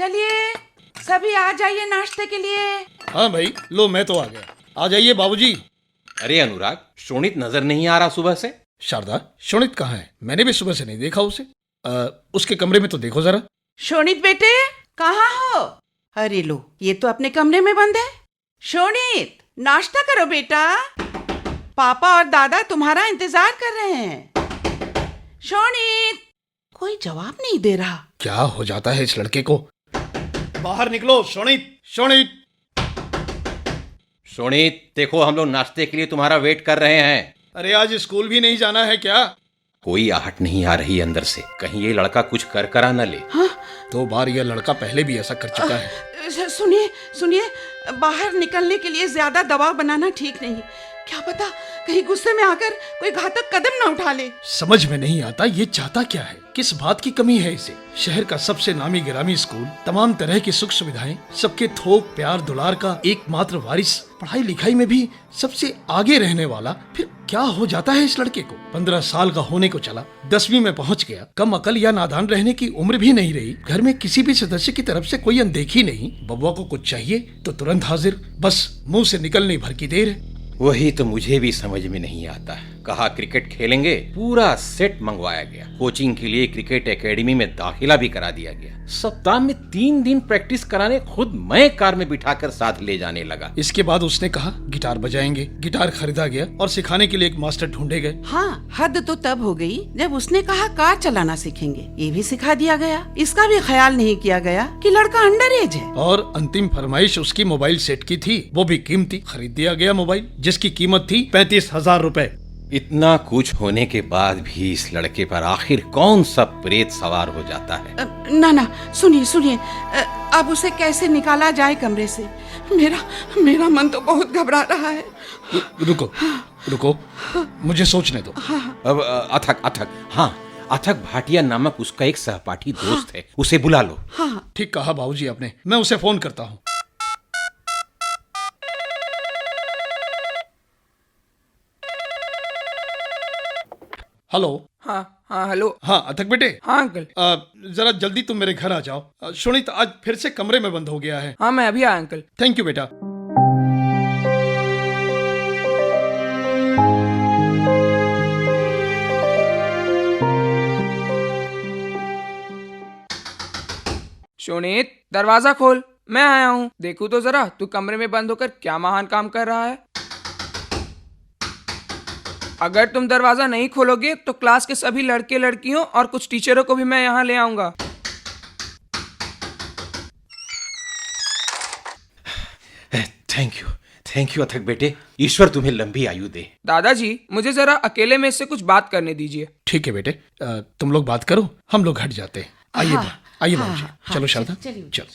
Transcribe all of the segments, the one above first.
चलिए सभी आ जाइए नाश्ते के लिए। हाँ भाई, लो मैं तो आ गया। आ जाइए बाबूजी। अरे अनुराग, शोणित नजर नहीं आ रहा सुबह से। शारदा, शोणित कहाँ है? मैंने भी सुबह से नहीं देखा उसे। उसके कमरे में तो देखो जरा। शोणित बेटे कहाँ हो? अरे लो, ये तो अपने कमरे में बंद है। शोणित नाश्ता करो बेटा, पापा और दादा तुम्हारा इंतजार कर रहे हैं। शोणित कोई जवाब नहीं दे रहा। क्या हो जाता है इस लड़के को? बाहर निकलो शोणित, शोणित। शोणित देखो, हम लोग नाश्ते के लिए तुम्हारा वेट कर रहे हैं। अरे आज स्कूल भी नहीं जाना है क्या? कोई आहट नहीं आ रही अंदर से, कहीं ये लड़का कुछ कर करा न ले। हाँ? 2 बार यह लड़का पहले भी ऐसा कर चुका है। सुनिए सुनिए, बाहर निकलने के लिए ज्यादा दबाव बनाना ठीक नहीं। क्या पता कहीं गुस्से में आकर कोई घातक कदम न उठा ले। समझ में नहीं आता ये चाहता क्या है, किस बात की कमी है इसे। शहर का सबसे नामी गिरामी स्कूल, तमाम तरह की सुख सुविधाएं, सबके थोक प्यार दुलार का एकमात्र वारिस, पढ़ाई लिखाई में भी सबसे आगे रहने वाला, फिर क्या हो जाता है इस लड़के को? 15 साल का होने को चला, 10वीं में पहुंच गया, कम अकल या नादान रहने की उम्र भी नहीं रही। घर में किसी भी सदस्य की तरफ से कोई अनदेखी नहीं। बब्बा को कुछ चाहिए तो तुरंत हाजिर, बस मुंह से निकलने भर की देर है। वही तो मुझे भी समझ में नहीं आता। कहा क्रिकेट खेलेंगे, पूरा सेट मंगवाया गया। कोचिंग के लिए क्रिकेट एकेडमी में दाखिला भी करा दिया गया। सप्ताह में 3 दिन प्रैक्टिस कराने खुद मैं कार में बिठाकर साथ ले जाने लगा। इसके बाद उसने कहा गिटार बजाएंगे। गिटार खरीदा गया और सिखाने के लिए एक मास्टर ढूंढे गए। हाँ, हद तो तब हो गई जब उसने कहा कार चलाना सीखेंगे। ये भी सिखा दिया गया। इसका भी ख्याल नहीं किया गया कि लड़का अंडर एज है। और अंतिम फरमाइश उसकी मोबाइल सेट की थी, वो भी कीमती। खरीद दिया गया मोबाइल जिसकी कीमत थी 35,000 रुपए। इतना कुछ होने के बाद भी इस लड़के पर आखिर कौन सा प्रेत सवार हो जाता है? ना ना, सुनिए सुनिए, अब उसे कैसे निकाला जाए कमरे से? मेरा मन तो बहुत घबरा रहा है। रुको रुको, मुझे सोचने दो। अब अथक भाटिया नामक उसका एक सहपाठी दोस्त है, उसे बुला लो। हाँ ठीक कहा बाबूजी आपने, मैं उसे फोन करता हूँ। हेलो। हाँ हेलो। हाँ अथक बेटे। हाँ अंकल। जरा जल्दी तुम मेरे घर आ जाओ। शोणित आज फिर से कमरे में बंद हो गया है। हाँ मैं अभी आया अंकल। थैंक यू बेटा। शोणित दरवाजा खोल, मैं आया हूँ। देखूँ तो जरा तू कमरे में बंद होकर क्या महान काम कर रहा है। अगर तुम दरवाजा नहीं खोलोगे तो क्लास के सभी लड़के लड़कियों और कुछ टीचरों को भी मैं यहाँ ले आऊंगा। थैंक यू अथक बेटे, ईश्वर तुम्हें लंबी आयु दे। दादाजी मुझे जरा अकेले में इससे कुछ बात करने दीजिए। ठीक है बेटे, तुम लोग बात करो, हम लोग हट जाते हैं। आइए आइए बाबूजी। चलो शारदा चलो।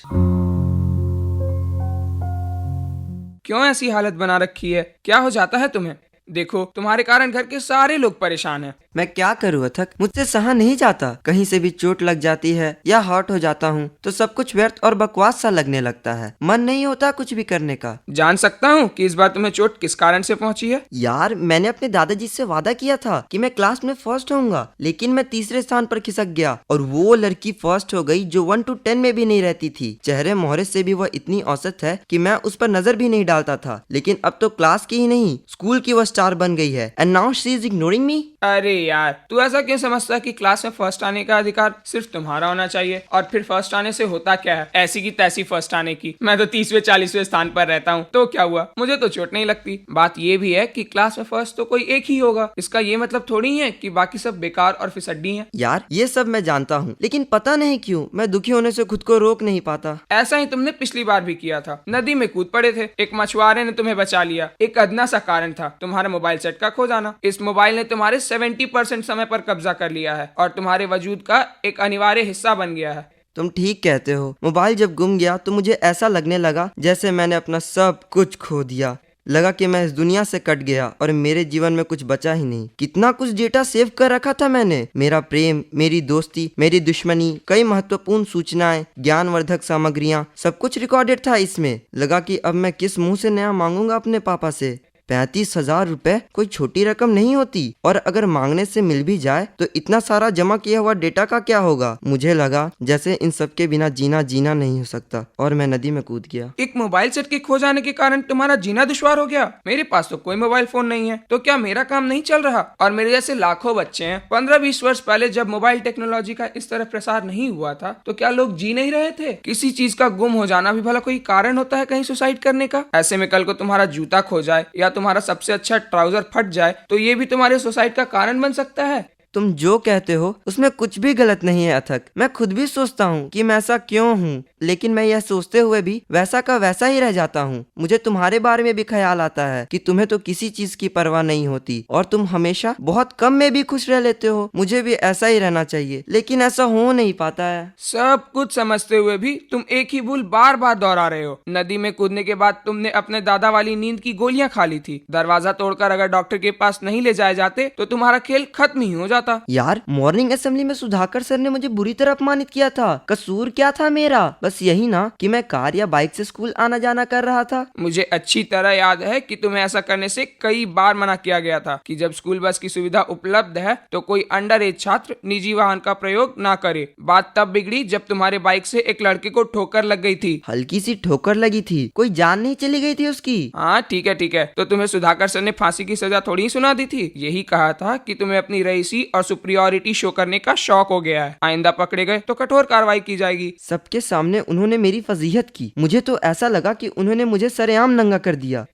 क्यों ऐसी हालत बना रखी है? क्या हो जाता है तुम्हें? देखो तुम्हारे कारण घर के सारे लोग परेशान हैं। मैं क्या करूँ अथक, मुझसे सहा नहीं जाता। कहीं से भी चोट लग जाती है या हॉट हो जाता हूँ तो सब कुछ व्यर्थ और बकवास सा लगने लगता है। मन नहीं होता कुछ भी करने का। जान सकता हूँ कि इस बार तुम्हें चोट किस कारण से पहुँची है? यार मैंने अपने दादाजी से वादा किया था कि मैं क्लास में फर्स्ट होऊंगा, लेकिन मैं तीसरे स्थान पर खिसक गया और वो लड़की फर्स्ट हो गई जो 1 to 10 में भी नहीं रहती थी। चेहरे मोहरे से भी वह इतनी औसत है कि मैं उस पर नजर भी नहीं डालता था, लेकिन अब तो क्लास की ही नहीं स्कूल की वह स्टार बन गई है। And now she is ignoring मी। अरे यार, तू ऐसा क्यों समझता है कि क्लास में फर्स्ट आने का अधिकार सिर्फ तुम्हारा होना चाहिए? और फिर फर्स्ट आने से होता क्या है? ऐसी की तैसी फर्स्ट आने की। मैं तो 30वें 40वें स्थान पर रहता हूँ, तो क्या हुआ? मुझे तो चोट नहीं लगती। बात ये भी है कि क्लास में फर्स्ट तो कोई एक ही होगा। इसका ये मतलब थोड़ी है कि बाकी सब बेकार और फिसड्डी हैं। यार ये सब मैं जानता हूँ, लेकिन पता नहीं क्यों मैं दुखी होने से खुद को रोक नहीं पाता। ऐसा ही तुमने पिछली बार भी किया था। नदी में कूद पड़े थे, एक मछुआरे ने तुम्हें बचा लिया। एक अदना सा कारण था तुम्हारा मोबाइल सेट का खो जाना। इस मोबाइल ने तुम्हारे 70% समय पर कब्जा कर लिया है और तुम्हारे वजूद का एक अनिवार्य हिस्सा बन गया है। तुम ठीक कहते हो। मोबाइल जब गुम गया तो मुझे ऐसा लगने लगा जैसे मैंने अपना सब कुछ खो दिया। लगा कि मैं इस दुनिया से कट गया और मेरे जीवन में कुछ बचा ही नहीं। कितना कुछ डेटा सेव कर रखा था मैंने। मेरा प्रेम, मेरी दोस्ती, मेरी दुश्मनी, कई महत्वपूर्ण सूचनाएं, ज्ञानवर्धक सामग्रियां, सब कुछ रिकॉर्डेड था इसमें। लगा कि अब मैं किस मुंह से नया मांगूंगा अपने पापा से। 35,000 रुपए कोई छोटी रकम नहीं होती। और अगर मांगने से मिल भी जाए तो इतना सारा जमा किया हुआ डेटा का क्या होगा। मुझे लगा जैसे इन सब के बिना जीना नहीं हो सकता और मैं नदी में कूद गया। एक मोबाइल सेट के खो जाने के कारण तुम्हारा जीना दुश्वार हो गया। मेरे पास तो कोई मोबाइल फोन नहीं है, तो क्या मेरा काम नहीं चल रहा? और मेरे जैसे लाखों बच्चे हैं। 15-20 वर्ष पहले जब मोबाइल टेक्नोलॉजी का इस तरह प्रसार नहीं हुआ था तो क्या लोग जी नहीं रहे थे? किसी चीज का गुम हो जाना भी भला कोई कारण होता है कहीं सुसाइड करने का? ऐसे में कल को तुम्हारा जूता खो जाए या तुम्हारा सबसे अच्छा ट्राउजर फट जाए तो ये भी तुम्हारे सुसाइड का कारण बन सकता है। तुम जो कहते हो उसमें कुछ भी गलत नहीं है अथक। मैं खुद भी सोचता हूँ कि मैं ऐसा क्यों हूँ, लेकिन मैं यह सोचते हुए भी वैसा का वैसा ही रह जाता हूँ। मुझे तुम्हारे बारे में भी ख्याल आता है कि तुम्हें तो किसी चीज की परवाह नहीं होती और तुम हमेशा बहुत कम में भी खुश रह लेते हो। मुझे भी ऐसा ही रहना चाहिए, लेकिन ऐसा हो नहीं पाता है। सब कुछ समझते हुए भी तुम एक ही भूल बार बार दोहरा रहे हो। नदी में कूदने के बाद तुमने अपने दादा वाली नींद की गोलियां खा ली थी। दरवाजा तोड़कर अगर डॉक्टर के पास नहीं ले जाए जाते तो तुम्हारा खेल खत्म ही हो जाता। यार, मॉर्निंग असेंबली में सुधाकर सर ने मुझे बुरी तरह अपमानित किया था। कसूर क्या था मेरा? बस यही ना कि मैं कार या बाइक से स्कूल आना जाना कर रहा था। मुझे अच्छी तरह याद है कि तुम्हें ऐसा करने से कई बार मना किया गया था कि जब स्कूल बस की सुविधा उपलब्ध है तो कोई अंडर एज छात्र निजी वाहन का प्रयोग ना करे। बात तब बिगड़ी जब तुम्हारे बाइक से एक लड़के को ठोकर लग गई थी। हल्की सी ठोकर लगी थी, कोई जान नहीं चली गई थी उसकी। हाँ ठीक है, तो तुम्हें सुधाकर सर ने फांसी की सजा थोड़ी ही सुना दी थी। यही कहा था कि तुम्हें अपनी रईसी और सुप्रियोरिटी शो करने का शौक हो गया है। आइंदा पकड़े गए तो कठोर कार्रवाई की जाएगी। सबके सामने उन्होंने मेरी फजीहत की। मुझे तो ऐसा लगा कि उन्होंने मुझे सरेआम नंगा कर दिया।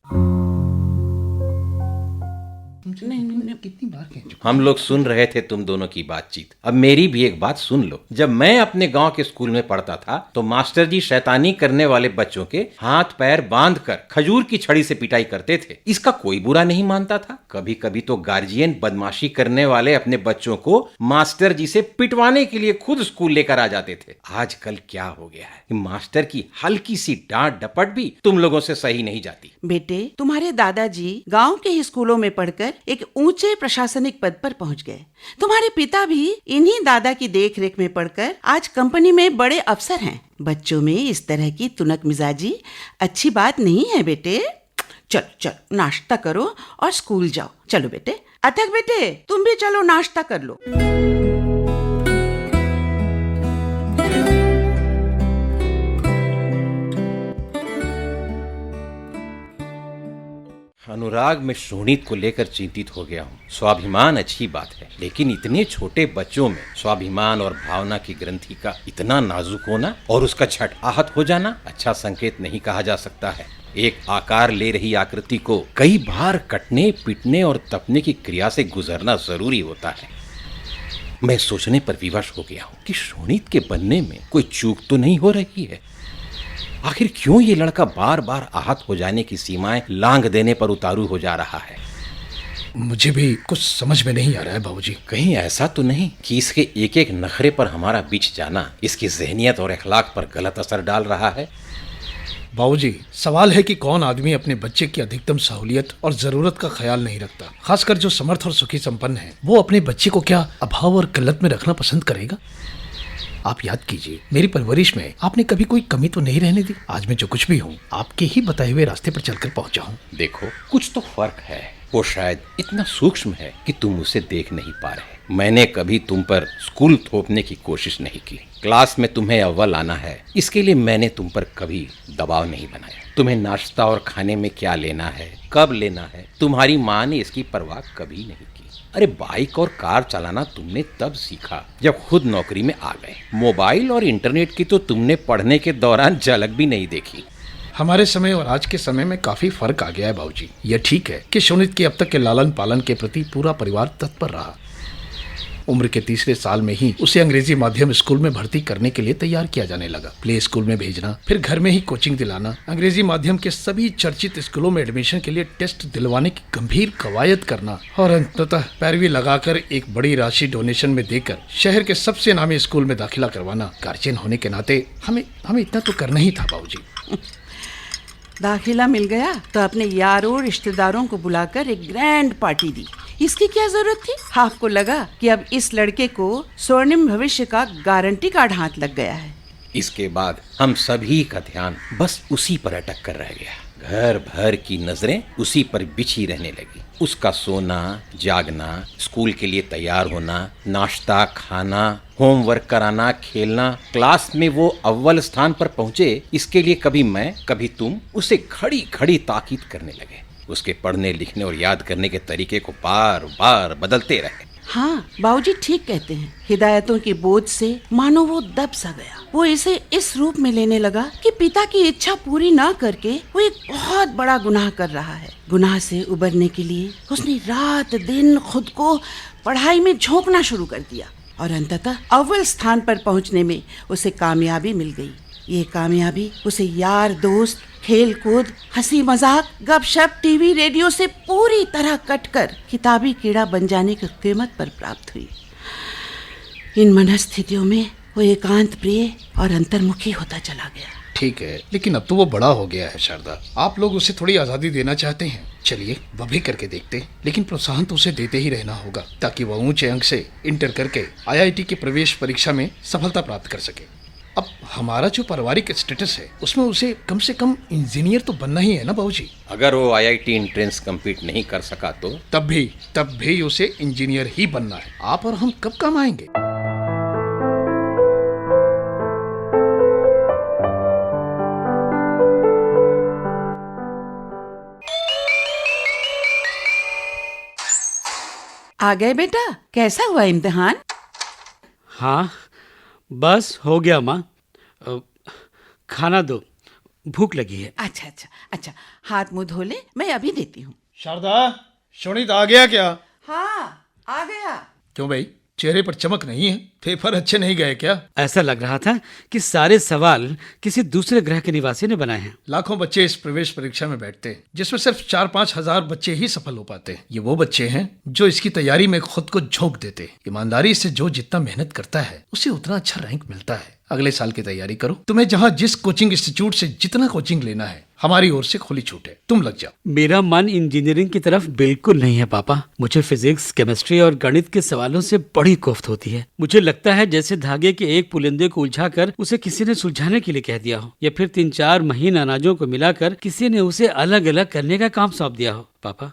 कितनी बार कह चुका। हम लोग सुन रहे थे तुम दोनों की बातचीत। अब मेरी भी एक बात सुन लो। जब मैं अपने गांव के स्कूल में पढ़ता था तो मास्टर जी शैतानी करने वाले बच्चों के हाथ पैर बांधकर खजूर की छड़ी से पिटाई करते थे। इसका कोई बुरा नहीं मानता था। कभी कभी तो गार्जियन बदमाशी करने वाले अपने बच्चों को मास्टर जी से पिटवाने के लिए खुद स्कूल लेकर आ जाते थे। आजकल क्या हो गया है, मास्टर की हल्की सी डांट डपट भी तुम लोगों से सही नहीं जाती। बेटे, तुम्हारे दादाजी गांव के ही स्कूलों में पढ़कर एक ऊंचे प्रशासनिक पद पर पहुंच गए। तुम्हारे पिता भी इन्हीं दादा की देख रेख में पढ़कर आज कंपनी में बड़े अफसर हैं। बच्चों में इस तरह की तुनक मिजाजी अच्छी बात नहीं है बेटे। चलो नाश्ता करो और स्कूल जाओ। चलो बेटे। अथक बेटे, तुम भी चलो नाश्ता कर लो। अनुराग, मैं शोणित को लेकर चिंतित हो गया हूँ। स्वाभिमान अच्छी बात है, लेकिन इतने छोटे बच्चों में स्वाभिमान और भावना की ग्रंथि का इतना नाजुक होना और उसका झट आहत हो जाना अच्छा संकेत नहीं कहा जा सकता है। एक आकार ले रही आकृति को कई बार कटने, पीटने और तपने की क्रिया से गुजरना जरूरी होता है। मैं सोचने पर विवश हो गया हूँ कि शोणित के बनने में कोई चूक तो नहीं हो रही है। आखिर क्यों ये लड़का बार बार आहत हो जाने की सीमाएं लांघ देने पर उतारू हो जा रहा है? मुझे भी कुछ समझ में नहीं आ रहा है बाबूजी। कहीं ऐसा तो नहीं कि इसके एक एक नखरे पर हमारा बीच जाना इसकी ज़हनियत और अखलाक पर गलत असर डाल रहा है? बाबूजी, सवाल है कि कौन आदमी अपने बच्चे की अधिकतम सहूलियत और जरूरत का ख्याल नहीं रखता। खासकर जो समर्थ और सुखी संपन्न है, वो अपने बच्चे को क्या अभाव और किल्लत में रखना पसंद करेगा? आप याद कीजिए, मेरी परवरिश में आपने कभी कोई कमी तो नहीं रहने दी। आज मैं जो कुछ भी हूँ आपके ही बताए हुए रास्ते पर चलकर पहुँचा हूँ। देखो, कुछ तो फर्क है। वो शायद इतना सूक्ष्म है कि तुम उसे देख नहीं पा रहे। मैंने कभी तुम पर स्कूल थोपने की कोशिश नहीं की। क्लास में तुम्हें अव्वल आना है, इसके लिए मैंने तुम पर कभी दबाव नहीं बनाया। तुम्हें नाश्ता और खाने में क्या लेना है, कब लेना है, तुम्हारी माँ ने इसकी परवाह कभी नहीं की। अरे बाइक और कार चलाना तुमने तब सीखा जब खुद नौकरी में आ गए। मोबाइल और इंटरनेट की तो तुमने पढ़ने के दौरान झलक भी नहीं देखी। हमारे समय और आज के समय में काफी फर्क आ गया है बाबूजी। यह ठीक है कि शोणित के अब तक के लालन पालन के प्रति पूरा परिवार तत्पर रहा। उम्र के 3रे साल में ही उसे अंग्रेजी माध्यम स्कूल में भर्ती करने के लिए तैयार किया जाने लगा। प्ले स्कूल में भेजना, फिर घर में ही कोचिंग दिलाना, अंग्रेजी माध्यम के सभी चर्चित स्कूलों में एडमिशन के लिए टेस्ट दिलवाने की गंभीर कवायद करना और अंततः पैरवी लगाकर एक बड़ी राशि डोनेशन में देकर शहर के सबसे नामी स्कूल में दाखिला करवाना। गार्जियन होने के नाते हमें इतना तो करना ही था बाबूजी। दाखिला मिल गया तो अपने यारों रिश्तेदारों को बुलाकर एक ग्रैंड पार्टी दी। इसकी क्या जरूरत थी? आपको लगा कि अब इस लड़के को स्वर्णिम भविष्य का गारंटी कार्ड हाथ लग गया है। इसके बाद हम सभी का ध्यान बस उसी पर अटक कर रह गया। घर भर की नजरें उसी पर बिछी रहने लगी। उसका सोना, जागना, स्कूल के लिए तैयार होना, नाश्ता खाना, होमवर्क कराना, खेलना, क्लास में वो अव्वल स्थान पर पहुंचे, इसके लिए कभी मैं कभी तुम उसे खड़ी खड़ी ताकीद करने लगे। उसके पढ़ने लिखने और याद करने के तरीके को बार बार बदलते रहे। हाँ, बाबूजी ठीक कहते हैं। हिदायतों के बोझ से मानो वो दब सा गया। वो इसे इस रूप में लेने लगा कि पिता की इच्छा पूरी ना करके वो एक बहुत बड़ा गुनाह कर रहा है। गुनाह से उबरने के लिए उसने रात दिन खुद को पढ़ाई में झोंकना शुरू कर दिया और अंततः अव्वल स्थान पर पहुंचने में उसे कामयाबी मिल गई। ये कामयाबी उसे यार दोस्त, खेल कूद, हंसी मजाक, गपशप, टीवी रेडियो से पूरी तरह कटकर किताबी कीड़ा बन जाने की कीमत पर प्राप्त हुई। इन मनस्थितियों में वो एकांत प्रिय और अंतर्मुखी होता चला गया। ठीक है, लेकिन अब तो वो बड़ा हो गया है शारदा। आप लोग उसे थोड़ी आजादी देना चाहते हैं, चलिए वह भी करके देखते, लेकिन प्रोत्साहन तो उसे देते ही रहना होगा ताकि वह ऊंचे अंक से इंटर करके IIT की प्रवेश परीक्षा में सफलता प्राप्त कर सके। अब हमारा जो पारिवारिक स्टेटस है उसमें उसे कम से कम इंजीनियर तो बनना ही है ना बाबूजी। अगर वो IIT एंट्रेंस कंप्लीट नहीं कर सका तो तब भी उसे इंजीनियर ही बनना है। आप और हम कब काम आएंगे? आ गए बेटा, कैसा हुआ इम्तिहान? हाँ बस हो गया माँ। खाना दो, भूख लगी है। अच्छा, हाथ मुंह धो ले, मैं अभी देती हूँ। शारदा, शोणित आ गया क्या? हाँ, आ गया। क्यों भाई, चेहरे पर चमक नहीं है? पेपर अच्छे नहीं गए क्या? ऐसा लग रहा था कि सारे सवाल किसी दूसरे ग्रह के निवासी ने बनाए हैं। लाखों बच्चे इस प्रवेश परीक्षा में बैठते हैं, जिसमें सिर्फ 4-5 हजार बच्चे ही सफल हो पाते हैं। ये वो बच्चे हैं जो इसकी तैयारी में खुद को झोंक देते हैं। ईमानदारी से जो जितना मेहनत करता है उसे उतना अच्छा रैंक मिलता है। अगले साल की तैयारी करो। तुम्हें जहाँ जिस कोचिंग इंस्टीट्यूट से जितना कोचिंग लेना है, हमारी ओर से खुली छूट है, तुम लग जाओ। मेरा मन इंजीनियरिंग की तरफ बिल्कुल नहीं है पापा। मुझे फिजिक्स, केमिस्ट्री और गणित के सवालों से बड़ी कोफ्त होती है। मुझे लगता है जैसे धागे के एक पुलिंदे को उलझाकर उसे किसी ने सुलझाने के लिए कह दिया हो, या फिर 3-4 महीन अनाजों को मिलाकर किसी ने उसे अलग अलग करने का काम सौंप दिया हो। पापा,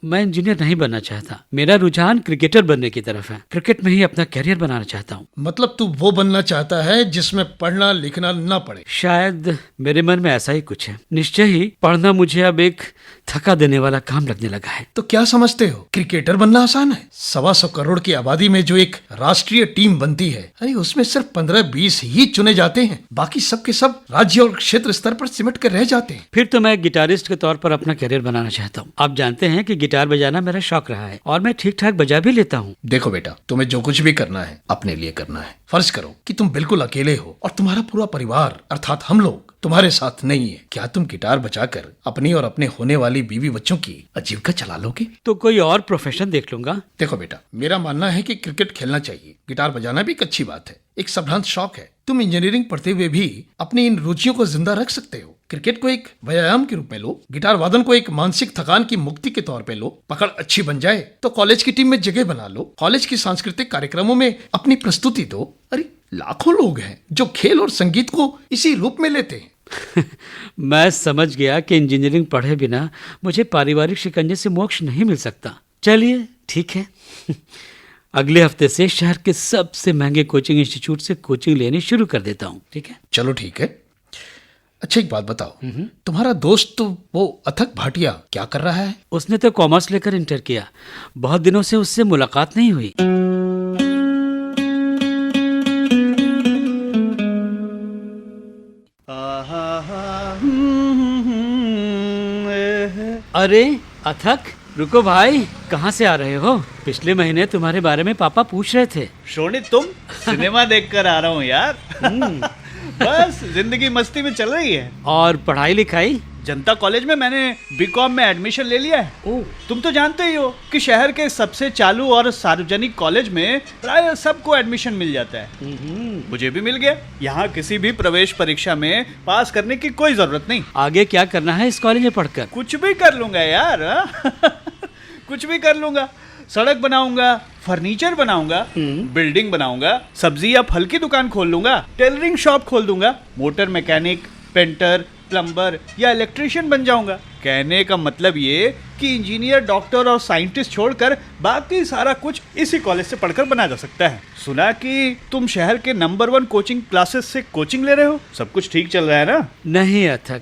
मैं इंजीनियर नहीं बनना चाहता। मेरा रुझान क्रिकेटर बनने की तरफ है। क्रिकेट में ही अपना करियर बनाना चाहता हूँ। मतलब तू वो बनना चाहता है जिसमें पढ़ना लिखना ना पड़े? शायद मेरे मन में ऐसा ही कुछ है। निश्चय ही पढ़ना मुझे अब एक थका देने वाला काम लगने लगा है। तो क्या समझते हो, क्रिकेटर बनना आसान है? 125 करोड़ की आबादी में जो एक राष्ट्रीय टीम बनती है, अरे उसमें सिर्फ 15-20 ही चुने जाते हैं। बाकी सब के सब राज्य और क्षेत्र स्तर पर सिमट कर रह जाते हैं। फिर तो मैं गिटारिस्ट के तौर पर अपना करियर बनाना चाहता हूँ। आप जानते हैं कि गिटार बजाना मेरा शौक रहा है और मैं ठीक ठाक बजा भी लेता हूँ। देखो बेटा, तुम्हें जो कुछ भी करना है अपने लिए करना है। फर्ज करो कि तुम बिल्कुल अकेले हो और तुम्हारा पूरा परिवार अर्थात हम लोग तुम्हारे साथ नहीं है। क्या तुम गिटार बजाकर अपनी और अपने होने वाली बीवी बच्चों की आजीविका चला लोगे? तो कोई और प्रोफेशन देख लूंगा। देखो बेटा, मेरा मानना है कि क्रिकेट खेलना चाहिए। गिटार बजाना भी एक अच्छी बात है, एक संभ्रांत शौक है। तुम इंजीनियरिंग पढ़ते हुए भी अपनी इन रुचियों को जिंदा रख सकते हो। क्रिकेट को एक व्यायाम के रूप में लो, गिटार वादन को एक मानसिक थकान की मुक्ति के तौर पे लो। पकड़ अच्छी बन जाए तो कॉलेज की टीम में जगह बना लो, कॉलेज की सांस्कृतिक कार्यक्रमों में अपनी प्रस्तुति दो। अरे लाखों लोग हैं जो खेल और संगीत को इसी रूप में लेते हैं। मैं समझ गया कि इंजीनियरिंग पढ़े बिना मुझे पारिवारिक शिकंजे से मोक्ष नहीं मिल सकता। चलिए ठीक है, अगले हफ्ते से शहर के सबसे महंगे कोचिंग इंस्टीट्यूट से कोचिंग लेनी शुरू कर देता हूँ। ठीक है? चलो ठीक है। अच्छा एक बात बताओ, तुम्हारा दोस्त वो अथक भाटिया क्या कर रहा है? उसने तो कॉमर्स लेकर इंटर किया। बहुत दिनों से उससे मुलाकात नहीं हुई। अरे अथक, रुको भाई, कहाँ से आ रहे हो? पिछले महीने तुम्हारे बारे में पापा पूछ रहे थे। शोणित, तुम सिनेमा देखकर आ रहा हूँ यार। बस जिंदगी मस्ती में चल रही है। और पढ़ाई लिखाई? जनता कॉलेज में मैंने बीकॉम में एडमिशन ले लिया है। तुम तो जानते ही हो कि शहर के सबसे चालू और सार्वजनिक कॉलेज में प्राय सबको एडमिशन मिल जाता है। मुझे भी मिल गया। यहाँ किसी भी प्रवेश परीक्षा में पास करने की कोई जरूरत नहीं। आगे क्या करना है इस कॉलेज में पढ़कर? कुछ भी कर लूंगा यार। कुछ भी कर लूंगा। सड़क बनाऊंगा, फर्नीचर बनाऊंगा, बिल्डिंग बनाऊंगा, सब्जी या फल की दुकान खोल लूंगा, टेलरिंग शॉप खोल दूंगा, मोटर मैकेनिक, पेंटर, प्लम्बर या इलेक्ट्रिशियन बन जाऊंगा। कहने का मतलब ये कि इंजीनियर, डॉक्टर और साइंटिस्ट छोड़कर बाकी सारा कुछ इसी कॉलेज से पढ़कर बना जा सकता है। सुना कि तुम शहर के नंबर 1 कोचिंग क्लासेस से कोचिंग ले रहे हो, सब कुछ ठीक चल रहा है ना? नहीं अथक,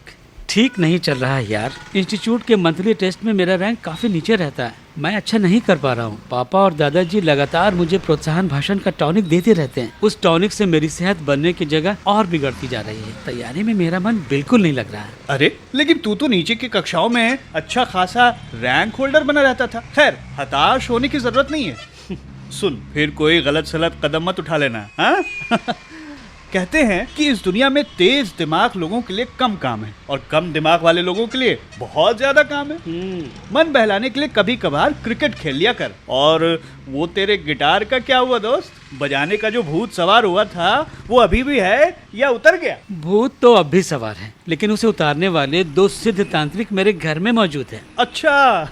ठीक नहीं चल रहा है यार। इंस्टीट्यूट के मंथली टेस्ट में मेरा रैंक काफी नीचे रहता है। मैं अच्छा नहीं कर पा रहा हूँ। पापा और दादाजी लगातार मुझे प्रोत्साहन भाषण का टॉनिक देते रहते हैं। उस टॉनिक से मेरी सेहत बनने की जगह और बिगड़ती जा रही है। तैयारी में मेरा मन बिल्कुल नहीं लग रहा है। अरे लेकिन तू तो नीचे की कक्षाओं में अच्छा खासा रैंक होल्डर बना रहता था। खैर, हताश होने की जरूरत नहीं है। सुन, फिर कोई गलत सलत कदम मत उठा लेना, हाँ? कहते हैं कि इस दुनिया में तेज दिमाग लोगों के लिए कम काम है और कम दिमाग वाले लोगों के लिए बहुत ज्यादा काम है। मन बहलाने के लिए कभी कभार क्रिकेट खेल लिया कर। और वो तेरे गिटार का क्या हुआ दोस्त? बजाने का जो भूत सवार हुआ था वो अभी भी है या उतर गया? भूत तो अब भी सवार है, लेकिन उसे उतारने वाले 2 सिद्ध तांत्रिक मेरे घर में मौजूद हैं। अच्छा।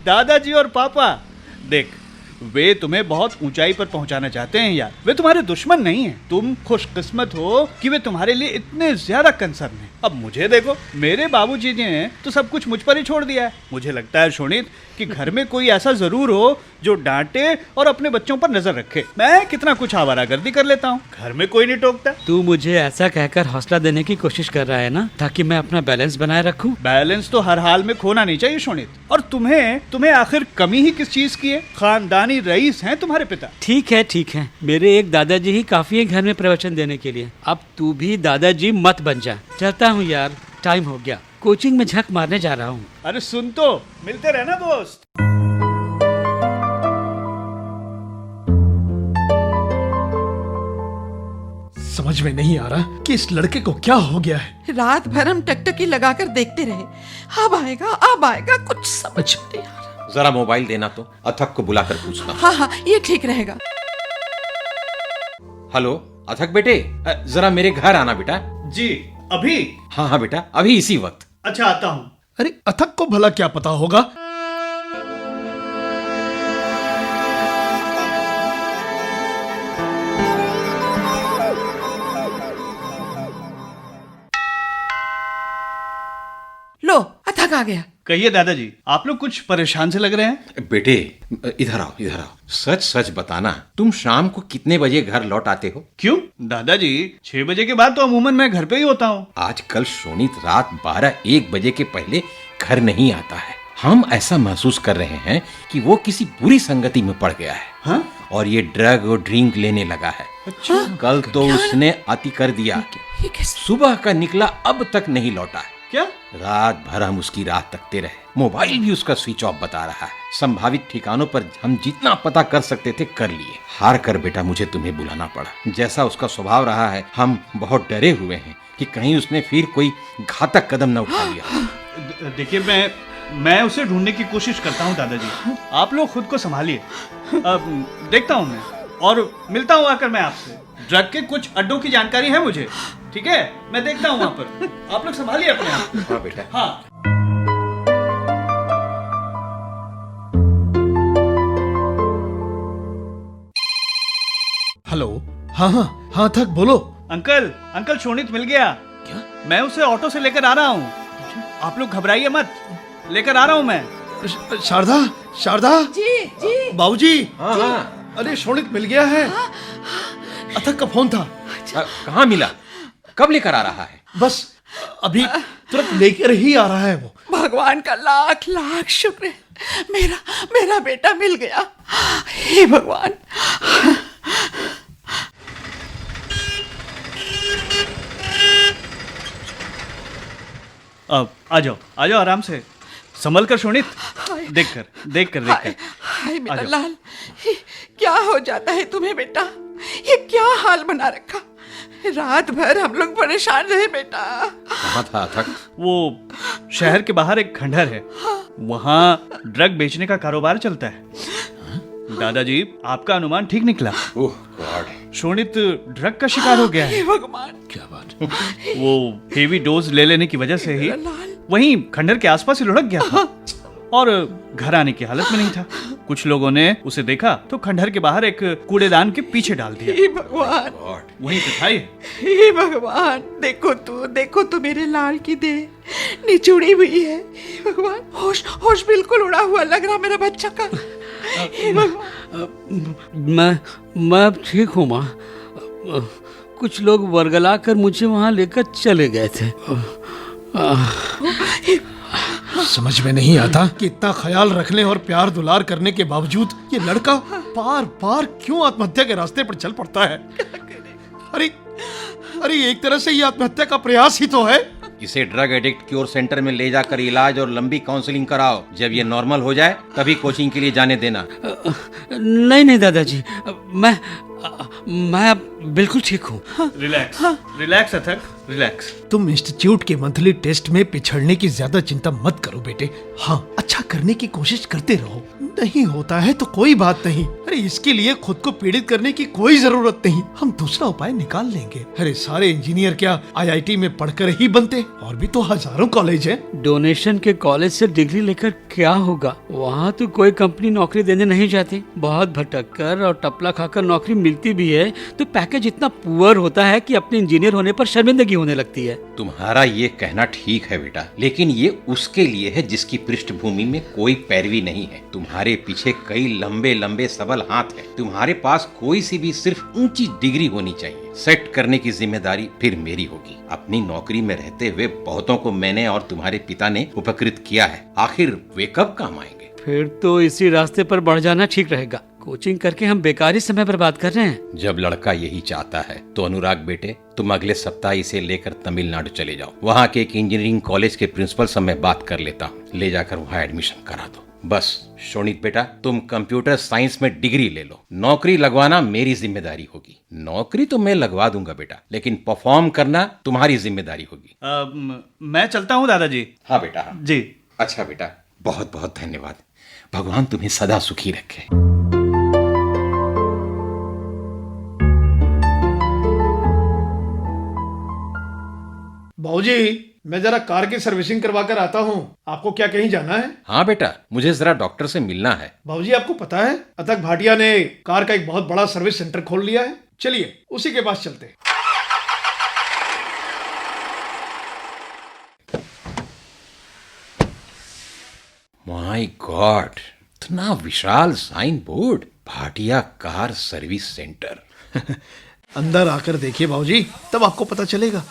दादाजी और पापा, देख, वे तुम्हें बहुत ऊंचाई पर पहुंचाना चाहते हैं यार। वे तुम्हारे दुश्मन नहीं हैं। तुम खुशकिस्मत हो कि वे तुम्हारे लिए इतने ज्यादा कंसर्न हैं। अब मुझे देखो, मेरे बाबूजी ने तो सब कुछ मुझ पर ही छोड़ दिया है। मुझे लगता है शोणित कि घर में कोई ऐसा जरूर हो जो डांटे और अपने बच्चों पर नजर रखे। मैं कितना कुछ आवारागर्दी कर लेता हूँ, घर में कोई नहीं टोकता। तू मुझे ऐसा कहकर हौसला देने की कोशिश कर रहा है ना, ताकि मैं अपना बैलेंस बनाए रखूं? बैलेंस तो हर हाल में खोना नहीं चाहिए शोणित। और तुम्हें आखिर कमी ही किस चीज की है? खानदानी रईस हैं तुम्हारे पिता। ठीक है, मेरे एक दादाजी ही काफी है घर में प्रवचन देने के लिए। अब तू भी दादाजी मत बन जा। चलता हूँ यार, टाइम हो गया। कोचिंग में झक मारने जा रहा हूँ। अरे सुन तो, मिलते रहना दोस्त। समझ में नहीं आ रहा कि इस लड़के को क्या हो गया है। रात भर हम टकटकी लगाकर देखते रहे, अब आएगा, कुछ समझ नहीं आ रहा। जरा मोबाइल देना तो, अथक को बुलाकर पूछता हूँ। हाँ, ये ठीक रहेगा। हेलो अथक बेटे, जरा मेरे घर आना बेटा। जी, अभी? हाँ बेटा, अभी इसी वक्त। अच्छा, आता हूँ। अरे अथक को भला क्या पता होगा? लो, अथक आ गया। कहिए दादाजी, आप लोग कुछ परेशान से लग रहे हैं। बेटे इधर आओ। सच सच बताना, तुम शाम को कितने बजे घर लौट आते हो? क्यों दादाजी, 6 बजे के बाद तो अमूमन मैं घर पे ही होता हूँ। आजकल शोणित रात 12-1 बजे के पहले घर नहीं आता है। हम ऐसा महसूस कर रहे हैं कि वो किसी बुरी संगति में पड़ गया है। हाँ? और ये ड्रग और ड्रिंक लेने लगा है। अच्छा। कल तो उसने अति कर दिया। ये कैसे? सुबह का निकला, अब तक नहीं लौटा है। क्या? रात भर हम उसकी राह तकते रहे, मोबाइल भी उसका स्विच ऑफ बता रहा है। संभावित ठिकानों पर हम जितना पता कर सकते थे कर लिए। हार कर बेटा मुझे तुम्हें बुलाना पड़ा। जैसा उसका स्वभाव रहा है, हम बहुत डरे हुए हैं कि कहीं उसने फिर कोई घातक कदम न उठा लिया। देखिए, मैं उसे ढूंढने की कोशिश करता हूँ दादाजी। आप लोग खुद को संभालिए। अब देखता हूँ मैं, और मिलता हूँ आकर मैं आपसे। ड्रग के कुछ अड्डों की जानकारी है मुझे, ठीक है? मैं देखता हूँ वहाँ पर। आप लोग संभालिए अपने आप। हाँ बेटा। हाँ। हेलो। हाँ अथक बोलो। अंकल शोणित मिल गया। क्या? मैं उसे ऑटो से लेकर आ रहा हूँ। आप लोग घबराइए मत, लेकर आ रहा हूँ मैं। शारदा। जी। बाबूजी। हाँ। अरे शोणित मिल गया है। अथक का फोन था। कहाँ मिला? कब लेकर आ रहा है? बस अभी तुरंत लेकर ही आ रहा है वो। भगवान का लाख लाख शुक्र है, मेरा बेटा मिल गया। हे भगवान। अब आ जाओ आराम से, संभल कर शोणित। देख कर। हाय मेरा लाल, ये क्या हो जाता है तुम्हें बेटा? ये क्या हाल बना रखा? रात भर हम लोग परेशान रहे बेटा। कहाँ था अथक? वो शहर के बाहर एक खंडहर है, वहाँ ड्रग बेचने का कारोबार चलता है। दादाजी, आपका अनुमान ठीक निकला। ओह गॉड, शोणित ड्रग का शिकार हो गया है। हे भगवान। क्या बात? वो हेवी डोज ले लेने की वजह से ही वहीं खंडहर के आसपास ही लुढ़क गया था और घर आने की हालत में नहीं था। कुछ लोगों ने उसे देखा तो खंडहर के बाहर एक कूड़ेदान के पीछे डाल दिया। हे भगवान, वहीं पे था ये। हे भगवान, देखो तो मेरे लाल की देह निचुड़ी हुई है। हे भगवान, होश होश बिल्कुल उड़ा हुआ लग रहा मेरा बच्चा का। हे भगवान। मैं अब ठीक हूँ माँ। कुछ लोग वर्गला कर मुझे वहाँ लेकर चले गए थे। समझ में नहीं आता कि इतना ख्याल रखने और प्यार दुलार करने के बावजूद ये लड़का बार बार क्यों आत्महत्या के रास्ते पर चल पड़ता है। अरे एक तरह से ये आत्महत्या का प्रयास ही तो है। इसे ड्रग एडिक्ट क्योर सेंटर में ले जाकर इलाज और लंबी काउंसलिंग कराओ। जब ये नॉर्मल हो जाए तभी कोचिंग के लिए जाने देना। नहीं दादाजी, मैं बिल्कुल ठीक हूँ। रिलैक्स रिलैक्स अथक, रिलैक्स। तुम इंस्टीट्यूट के मंथली टेस्ट में पिछड़ने की ज्यादा चिंता मत करो बेटे। हाँ, अच्छा करने की कोशिश करते रहो। नहीं होता है तो कोई बात नहीं। अरे इसके लिए खुद को पीड़ित करने की कोई जरूरत नहीं, हम दूसरा उपाय निकाल लेंगे। अरे सारे इंजीनियर क्या IIT में पढ़कर ही बनते? और भी तो हजारों कॉलेज हैं। डोनेशन के कॉलेज से डिग्री लेकर क्या होगा? वहाँ तो कोई कंपनी नौकरी देने नहीं चाहती। बहुत भटक कर और टपला खाकर नौकरी मिलती भी है तो पैकेज इतना पुअर होता है कि अपने इंजीनियर होने पर शर्मिंदगी होने लगती है। तुम्हारा ये कहना ठीक है बेटा, लेकिन ये उसके लिए है जिसकी पृष्ठभूमि में कोई पैरवी नहीं है। तुम्हारे पीछे कई लंबे लंबे सबल हाथ हैं। तुम्हारे पास कोई सी भी सिर्फ ऊंची डिग्री होनी चाहिए। सेट करने की जिम्मेदारी फिर मेरी होगी। अपनी नौकरी में रहते हुए बहुतों को मैंने और तुम्हारे पिता ने उपकृत किया है। आखिर वे कब काम आएंगे? फिर तो इसी रास्ते पर बढ़ जाना ठीक रहेगा। कोचिंग करके हम बेकारी समय बर्बाद कर रहे हैं। जब लड़का यही चाहता है तो अनुराग बेटे, तुम अगले सप्ताह इसे लेकर तमिलनाडु चले जाओ। वहाँ के एक इंजीनियरिंग कॉलेज के प्रिंसिपल से मैं बात कर लेता हूँ। ले जाकर वहाँ एडमिशन करा दो। बस शोणित बेटा, तुम कंप्यूटर साइंस में डिग्री ले लो। नौकरी लगवाना मेरी जिम्मेदारी होगी। नौकरी तो मैं लगवा दूंगा बेटा, लेकिन परफॉर्म करना तुम्हारी जिम्मेदारी होगी। मैं चलता हूँ दादाजी। हाँ बेटा, हाँ। जी। अच्छा बेटा, बहुत बहुत धन्यवाद। भगवान तुम्हें सदा सुखी रखे। बाबूजी, मैं जरा कार की सर्विसिंग करवा कर आता हूँ। आपको क्या कहीं जाना है? हाँ बेटा, मुझे जरा डॉक्टर से मिलना है। बाबूजी, आपको पता है अतक भाटिया ने कार का एक बहुत बड़ा सर्विस सेंटर खोल लिया है। चलिए उसी के पास चलते हैं। माय गॉड, इतना विशाल sign board, Bhatia car service centre. अंदर आकर देखिए बाबूजी, तब आपको पता चलेगा।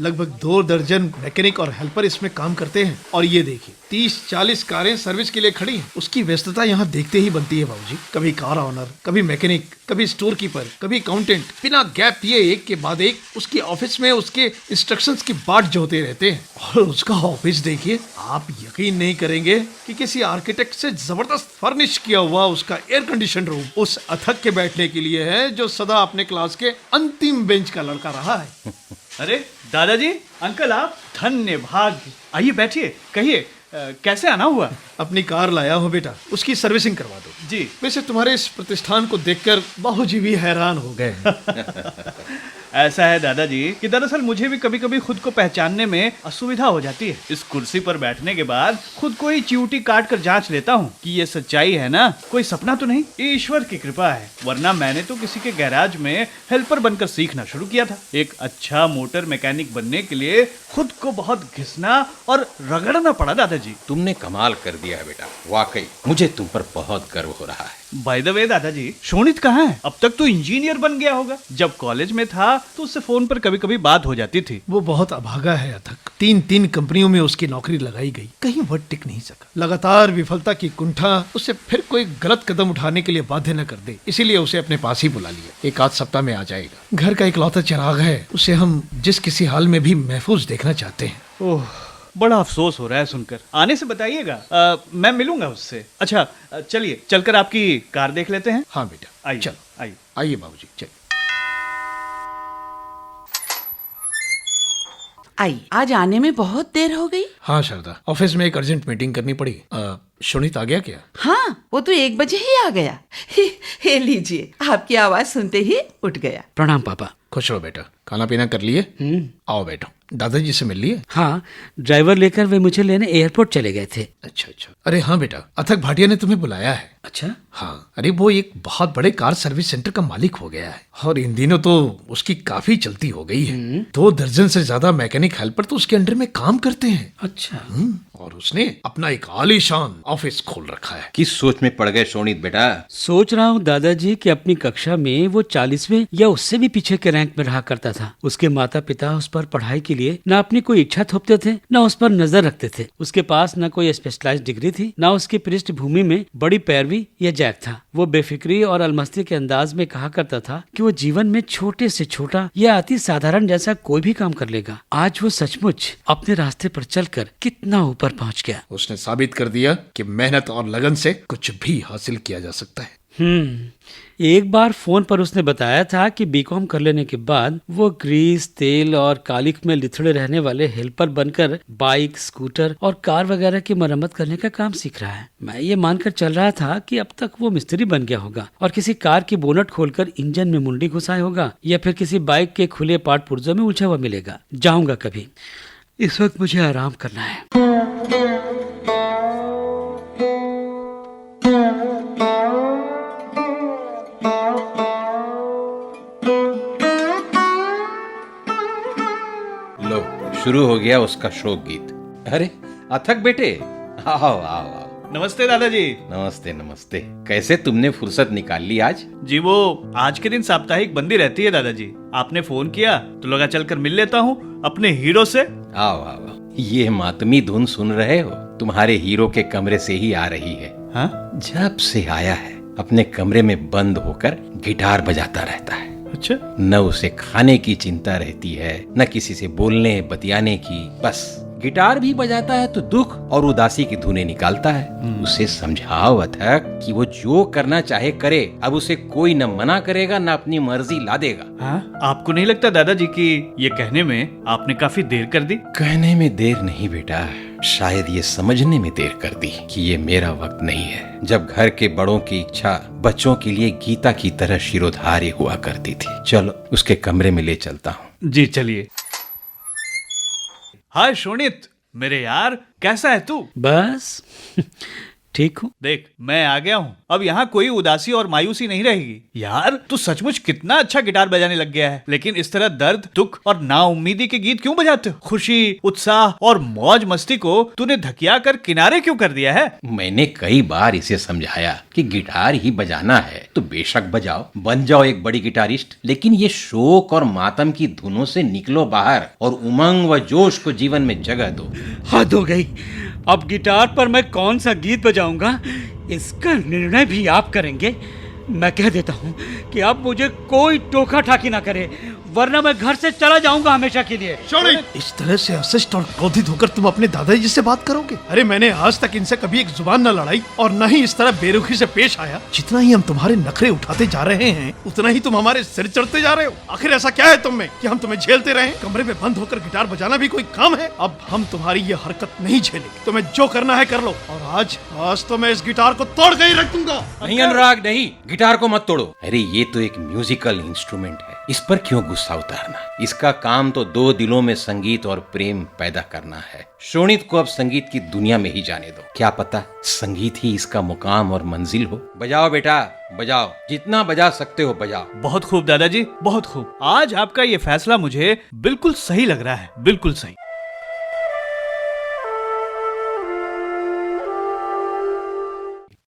लगभग 2 दर्जन मैकेनिक और हेल्पर इसमें काम करते हैं। और ये देखिए 30-40 कारें सर्विस के लिए खड़ी हैं। उसकी व्यस्तता यहाँ देखते ही बनती है बाबूजी। कभी कार ऑनर, कभी मैकेनिक, कभी स्टोर कीपर, कभी अकाउंटेंट, बिना गैप ये एक के बाद एक उसके ऑफिस में उसके इंस्ट्रक्शंस की बाट जोते रहते हैं। और उसका ऑफिस देखिए, आप यकीन नहीं करेंगे कि किसी आर्किटेक्ट से जबरदस्त फर्निश किया हुआ उसका एयर कंडीशन रूम उस अथक के बैठने के लिए है जो सदा अपने क्लास के अंतिम बेंच का लड़का रहा है। अरे दादाजी, अंकल आप धन्य भाग्य। आइए बैठिए, कहिए कैसे आना हुआ? अपनी कार लाया हो बेटा, उसकी सर्विसिंग करवा दो। जी। वैसे तुम्हारे इस प्रतिष्ठान को देखकर बाबूजी भी हैरान हो गए। ऐसा है दादाजी कि दरअसल मुझे भी कभी कभी खुद को पहचानने में असुविधा हो जाती है। इस कुर्सी पर बैठने के बाद खुद को ही चिऊटी काट कर जांच लेता हूँ कि ये सच्चाई है ना, कोई सपना तो नहीं। ईश्वर की कृपा है, वरना मैंने तो किसी के गैराज में हेल्पर बनकर सीखना शुरू किया था। एक अच्छा मोटर मैकेनिक बनने के लिए खुद को बहुत घिसना और रगड़ना पड़ा दादाजी। तुमने कमाल कर दिया है बेटा, वाकई मुझे तुम पर बहुत गर्व हो रहा है। बाय द वे दादाजी, शोणित कहाँ है? अब तक तो इंजीनियर बन गया होगा। जब कॉलेज में था तो उससे फोन पर कभी कभी बात हो जाती थी। वो बहुत अभागा है अथक। 3 कंपनियों में उसकी नौकरी लगाई गई, कहीं वह टिक नहीं सका। लगातार विफलता की कुंठा उसे फिर कोई गलत कदम उठाने के लिए बाध्य न कर दे, इसीलिए उसे अपने पास ही बुला लिया। 1 आध सप्ताह में आ जाएगा। घर का इकलौता चिराग है, उसे हम जिस किसी हाल में भी महफूज देखना चाहते हैं। ओह, बड़ा अफसोस हो रहा है सुनकर। आने से बताइएगा, मैं मिलूंगा उससे। अच्छा चलिए, चलकर आपकी कार देख लेते हैं। हाँ बेटा, आइए, चलो आइए। आइए बाबूजी, चलिए। आई, आज आने में बहुत देर हो गई। हाँ शारदा, ऑफिस में एक अर्जेंट मीटिंग करनी पड़ी। शोणित आ गया क्या? हाँ, वो तो 1 बजे ही आ गया। हे लीजिए, आपकी आवाज सुनते ही उठ गया। प्रणाम पापा। खुश रहो बेटा। खाना पीना कर लिए? आओ बैठो। दादाजी से मिल लिए? हाँ, ड्राइवर लेकर वे मुझे लेने एयरपोर्ट चले गए थे। अच्छा अच्छा। अरे हाँ बेटा, अथक भाटिया ने तुम्हें बुलाया है। अच्छा? हाँ, अरे वो एक बहुत बड़े कार सर्विस सेंटर का मालिक हो गया है और इन दिनों तो उसकी काफी चलती हो गई है। 2 दर्जन से ज्यादा मैकेनिक हेल्पर तो उसके अंडर में काम करते हैं। अच्छा। और उसने अपना एक आलीशान ऑफिस खोल रखा है। किस सोच में पड़ गए शोणित बेटा? सोच रहा हूँ दादाजी कि अपनी कक्षा में वो 40वें या उससे भी पीछे के रैंक में रहा करता था। उसके माता पिता उस पर पढ़ाई के लिए न अपनी कोई इच्छा थोपते थे, न उस पर नजर रखते थे। उसके पास न कोई स्पेशलाइज्ड डिग्री थी, न उसकी पृष्ठभूमि में बड़ी पैरवी या जैक था। वो बेफिक्री और अलमस्ती के अंदाज में कहा करता था कि वो जीवन में छोटे से छोटा या अति साधारण जैसा कोई भी काम कर लेगा। आज वो सचमुच अपने रास्ते पर चलकर कितना ऊपर पहुंच गया। उसने साबित कर दिया कि मेहनत और लगन से कुछ भी हासिल किया जा सकता है। एक बार फोन पर उसने बताया था कि बीकॉम कर लेने के बाद वो ग्रीस, तेल और कालिख में लिथड़े रहने वाले हेल्पर बनकर बाइक, स्कूटर और कार वगैरह की मरम्मत करने का काम सीख रहा है। मैं ये मानकर चल रहा था कि अब तक वो मिस्त्री बन गया होगा और किसी कार की बोनट खोलकर इंजन में मुंडी घुसाए होगा या फिर किसी बाइक के खुले पार्ट पुर्जों में उलझा हुआ मिलेगा। जाऊंगा कभी। इस वक्त मुझे आराम करना है। लो, शुरू हो गया उसका शोक गीत। अरे अथक बेटे, आओ आओ आओ। नमस्ते दादाजी। नमस्ते नमस्ते। कैसे तुमने फुर्सत निकाल ली आज? जी वो आज के दिन साप्ताहिक बंदी रहती है दादाजी। आपने फोन किया तो लगा चलकर मिल लेता हूँ अपने हीरो से। आओ आओ। ये मातमी धुन सुन रहे हो? तुम्हारे हीरो के कमरे से ही आ रही है। हाँ? जब से आया है अपने कमरे में बंद होकर गिटार बजाता रहता है। अच्छा। न उसे खाने की चिंता रहती है, न किसी से बोलने बतियाने की। बस गिटार भी बजाता है तो दुख और उदासी की धुनें निकालता है। उसे समझाओ अथक कि वो जो करना चाहे करे। अब उसे कोई न मना करेगा न अपनी मर्जी ला देगा। हाँ? आपको नहीं लगता दादाजी कि ये कहने में आपने काफी देर कर दी? कहने में देर नहीं बेटा, शायद ये समझने में देर कर दी कि ये मेरा वक्त नहीं है। जब घर के बड़ों की इच्छा बच्चों के लिए गीता की तरह शिरोधार्य हुआ करती थी। चलो उसके कमरे में ले चलता हूँ। जी चलिए। हाय शोणित, मेरे यार, कैसा है तू? बस ठीक हूँ। देख मैं आ गया हूँ। अब यहाँ कोई उदासी और मायूसी नहीं रहेगी। यार तू सचमुच कितना अच्छा गिटार बजाने लग गया है। लेकिन इस तरह दर्द, दुख और नाउम्मीदी के गीत क्यों बजाते हो? खुशी, उत्साह और मौज मस्ती को तूने धकिया कर किनारे क्यों कर दिया है? मैंने कई बार इसे समझाया कि गिटार ही बजाना है तो बेशक बजाओ, बन जाओ एक बड़ी गिटारिस्ट। लेकिन ये शोक और मातम की धुनों से निकलो बाहर और उमंग व जोश को जीवन में जगह दो। हद हो गई। अब गिटार पर मैं कौन सा गीत बजाऊंगा इसका निर्णय भी आप करेंगे। मैं कह देता हूँ कि अब मुझे कोई टोका टाकी ना करे, वरना मैं घर से चला जाऊंगा हमेशा के लिए। इस तरह से अशिष्ट और क्रोधित होकर तुम अपने दादाजी से बात करोगे? अरे मैंने आज तक इनसे कभी एक जुबान न लड़ाई और न ही इस तरह बेरुखी से पेश आया। जितना ही हम तुम्हारे नखरे उठाते जा रहे हैं उतना ही तुम हमारे सिर चढ़ते जा रहे हो। आखिर ऐसा क्या है तुम में कि हम तुम्हें झेलते रहे? कमरे में बंद होकर गिटार बजाना भी कोई काम है? अब हम तुम्हारी ये हरकत नहीं झेलेंगे। तुम्हें जो करना है कर लो। और आज तो मैं इस गिटार को तोड़ के ही रख दूंगा। नहीं अनुराग, नहीं, गिटार को मत तोड़ो। अरे ये तो एक म्यूजिकल इंस्ट्रूमेंट है, इस पर क्यों गुस्सा उतारना? इसका काम तो 2 दिलों में संगीत और प्रेम पैदा करना है। शोणित को अब संगीत की दुनिया में ही जाने दो। क्या पता संगीत ही इसका मुकाम और मंजिल हो। बजाओ बेटा, बजाओ, जितना बजा सकते हो बजाओ। बहुत खूब दादाजी, बहुत खूब। आज आपका ये फैसला मुझे बिल्कुल सही लग रहा है, बिल्कुल सही।